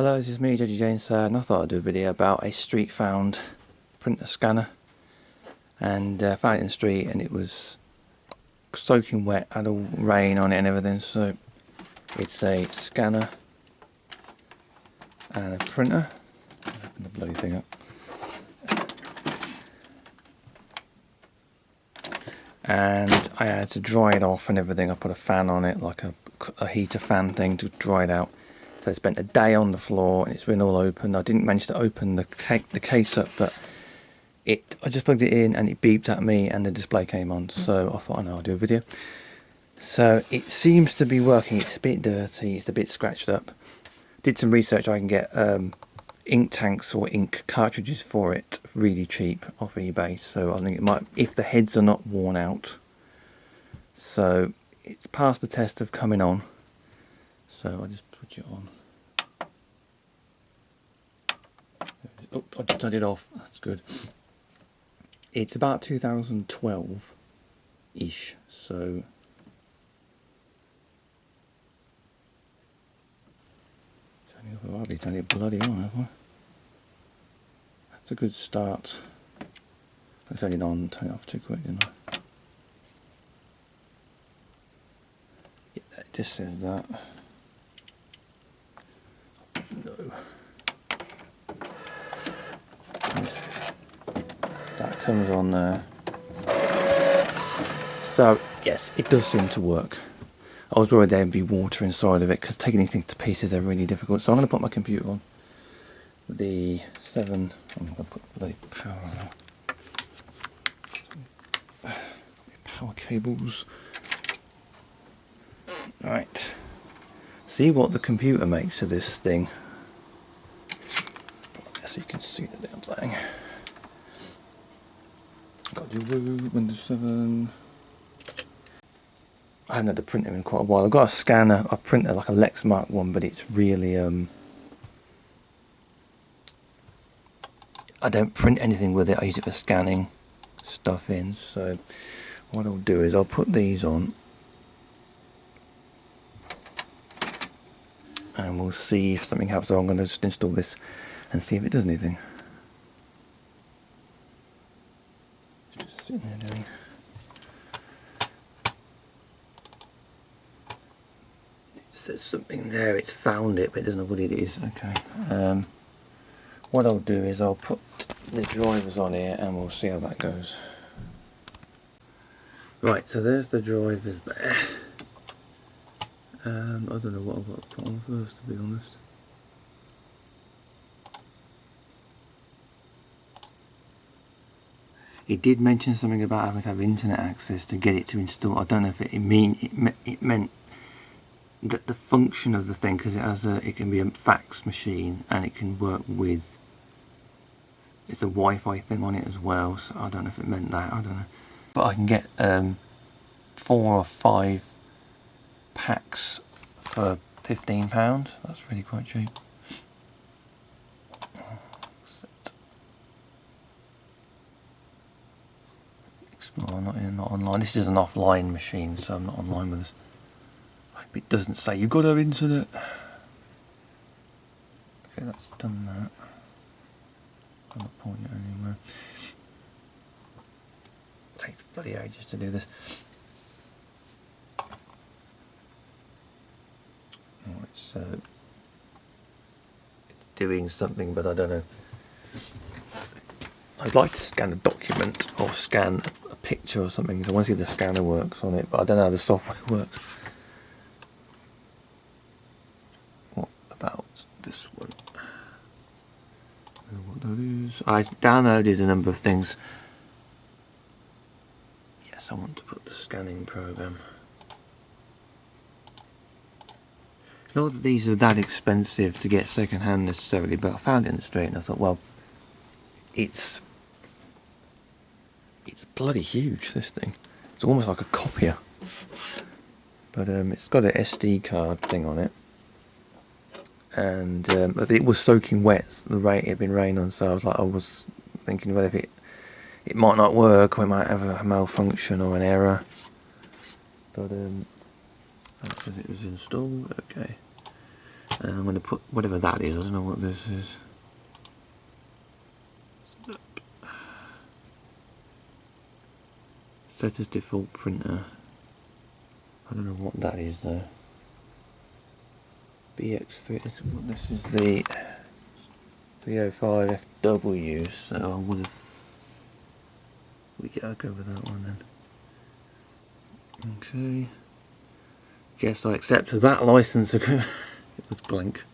Hello, this is me, Judgy James, and I thought I'd do a video about a street found printer scanner. And found it in the street and it was soaking wet, had all rain on it and everything, so it's a scanner and a printer. Open the bloody thing up. And I had to dry it off and everything. I put a fan on it, like a heater fan thing, to dry it out. So I spent a day on the floor and it's been all open. I didn't manage to open the case up, but I just plugged it in and it beeped at me and the display came on. So I thought, I know, I'll do a video. So it seems to be working. It's a bit dirty, it's a bit scratched up. Did some research. I can get ink tanks or ink cartridges for it really cheap off eBay. So I think it might, if the heads are not worn out. So it's passed the test of coming on. So I just put it on. Oh, I just turned it off. That's good. It's about 2012-ish, so I've hardly turned it bloody on, have I? That's a good start. I turned it on, turn it off too quick, didn't I? Yeah, it just says that. No. That comes on there. So yes, it does seem to work. I was worried there would be water inside of it because taking these things to pieces are really difficult. So I'm going to put my computer on. The 7. I'm going to put the bloody power on. Power cables. Right. See what the computer makes of this thing. So you can see the damn thing. Got to do Windows 7. I haven't had a printer in quite a while. I've got a scanner, a printer like a Lexmark one, but it's really I don't print anything with it. I use it for scanning stuff in. So what I'll do is I'll put these on and we'll see if something happens. So I'm going to just install this and see if it does anything. It's just sitting there doing. It says something there, it's found it, but it doesn't know what it is. Okay. What I'll do is I'll put the drivers on here and we'll see how that goes. Right, so there's the drivers there. I don't know what I've got to put on first, to be honest. It did mention something about having to have internet access to get it to install. I don't know if it meant that the function of the thing, because it can be a fax machine and it can work with, it's a Wi-Fi thing on it as well. So I don't know if it meant that. I don't know. But I can get 4 or 5 packs for £15. That's really quite cheap. Explore, not online. This is an offline machine, so I'm not online with this. It doesn't say you've got to have internet. Okay, that's done that. I'm not pointing it anywhere. It takes bloody ages to do this. Right, so it's doing something, but I don't know. I'd like to scan a document or scan a picture or something, so I want to see if the scanner works on it, but I don't know how the software works. What about this one? I don't know what that is. I downloaded a number of things. Yes, I want to put the scanning program. It's not that these are that expensive to get second hand necessarily, but I found it in the street and I thought, well, it's bloody huge, this thing. It's almost like a copier. But it's got an SD card thing on it. And it was soaking wet. It had been raining on, so I was thinking, well, if it might not work, or it might have a malfunction or an error. But because it was installed, okay. And I'm going to put whatever that is, I don't know what this is. Set as default printer. I don't know what that is though. BX3, this is the 305 FW, so I would have. I'll go with that one then. Okay. Guess I accept that license agreement. It was blank.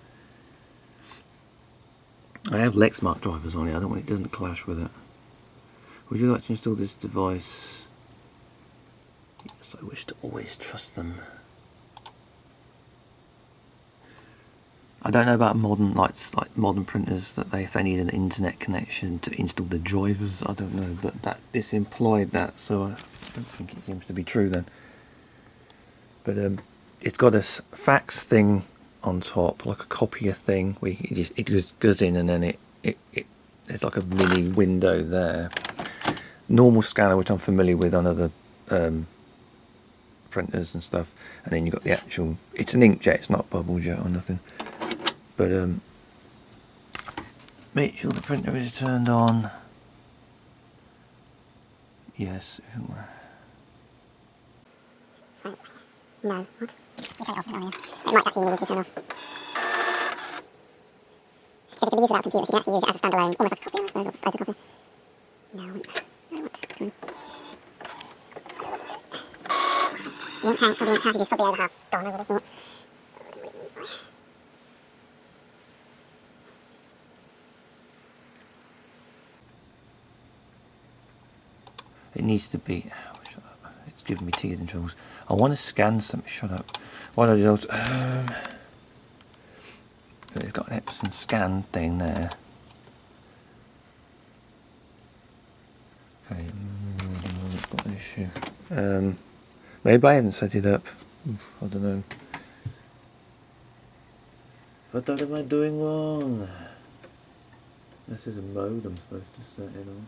I have Lexmark drivers on it, I don't want it doesn't clash with it. Would you like to install this device? Yes, I wish to always trust them. I don't know about modern like modern printers that if they need an internet connection to install the drivers, I don't know, but this implied that, so I don't think it seems to be true then. But it's got a fax thing on top, like a copier thing, where it just goes in and then it's like a mini window there. Normal scanner, which I'm familiar with on other printers and stuff, and then you've got the actual, it's an inkjet, it's not bubble jet or nothing. But make sure the printer is turned on. Yes. No, what? You turn it off, don't you? It might actually need to turn off. Because it can be used without a computer, so you can actually use it as a standalone, almost like a copier, I suppose, or photocopier. No, I won't. The ink tank, or the ink cartridge is probably over half gone, I would have thought. I don't know what it means by it. It needs to be. Oh, shut up. It's giving me teething troubles. I want to scan something. Shut up. What I do? It's got an Epson scan thing there. Okay, it's got an issue. Maybe I haven't set it up. Oof, I don't know. What am I doing wrong? This is a mode I'm supposed to set it on.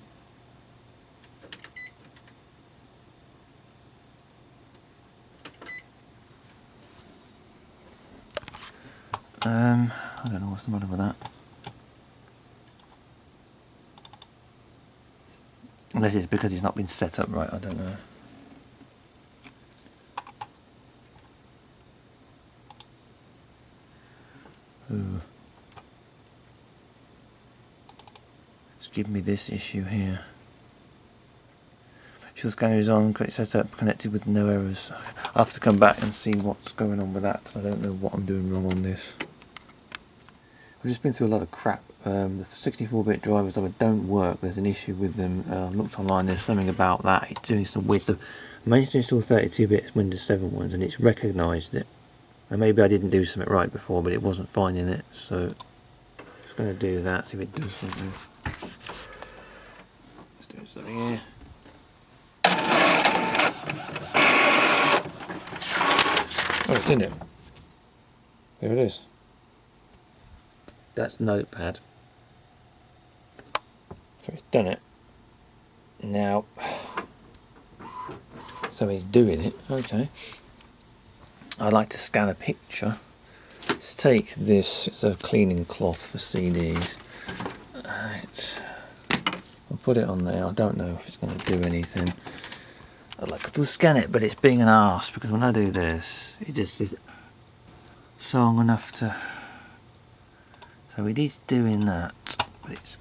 I don't know what's the matter with that. Unless it's because it's not been set up right, I don't know. Ooh. It's giving me this issue here. Sure, the scanner is on, correct setup, connected with no errors. I'll have to come back and see what's going on with that, because I don't know what I'm doing wrong on this. I've just been through a lot of crap. The 64-bit drivers don't work, there's an issue with them. I looked online, there's something about that, it's doing some weird stuff. I managed to install 32-bit Windows 7 ones and it's recognised it. And maybe I didn't do something right before, but it wasn't finding it, so I'm just going to do that, see if it does something. Let's do something here. Oh, it's in it. There it is. That's Notepad. So it's done it. Now, so he's doing it. Okay. I'd like to scan a picture. Let's take this. It's a cleaning cloth for CDs. I'll put it on there. I don't know if it's going to do anything. I'd like to scan it, but it's being an arse because when I do this, it just is. So I'm going to have to. So it is doing that, but it's.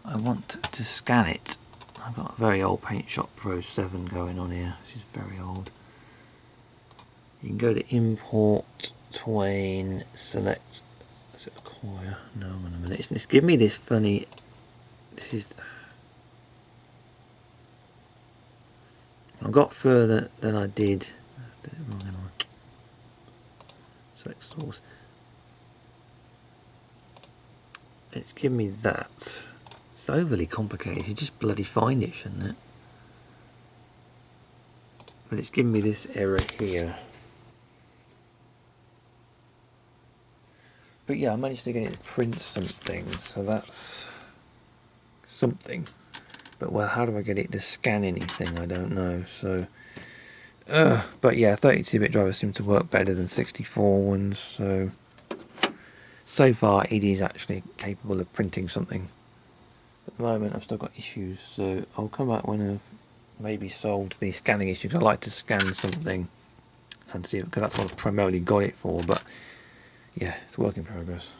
I want to scan it. I've got a very old Paint Shop Pro 7 going on here. This is very old. You can go to Import, Twain, Select. Is it Acquire? No, hang on a minute. It's giving me this funny. This is. I got further than I did. I did it wrong, hang on. Select source. It's giving me that. It's overly complicated. You just bloody find it, shouldn't it? But it's giving me this error here. But yeah, I managed to get it to print something, so that's something. But well, how do I get it to scan anything? I don't know. So But yeah, 32-bit drivers seem to work better than 64 ones, so far it is actually capable of printing something. At the moment I've still got issues, so I'll come back when I've maybe solved the scanning issue. I like to scan something and see, because that's what I've primarily got it for, but yeah, it's a work in progress.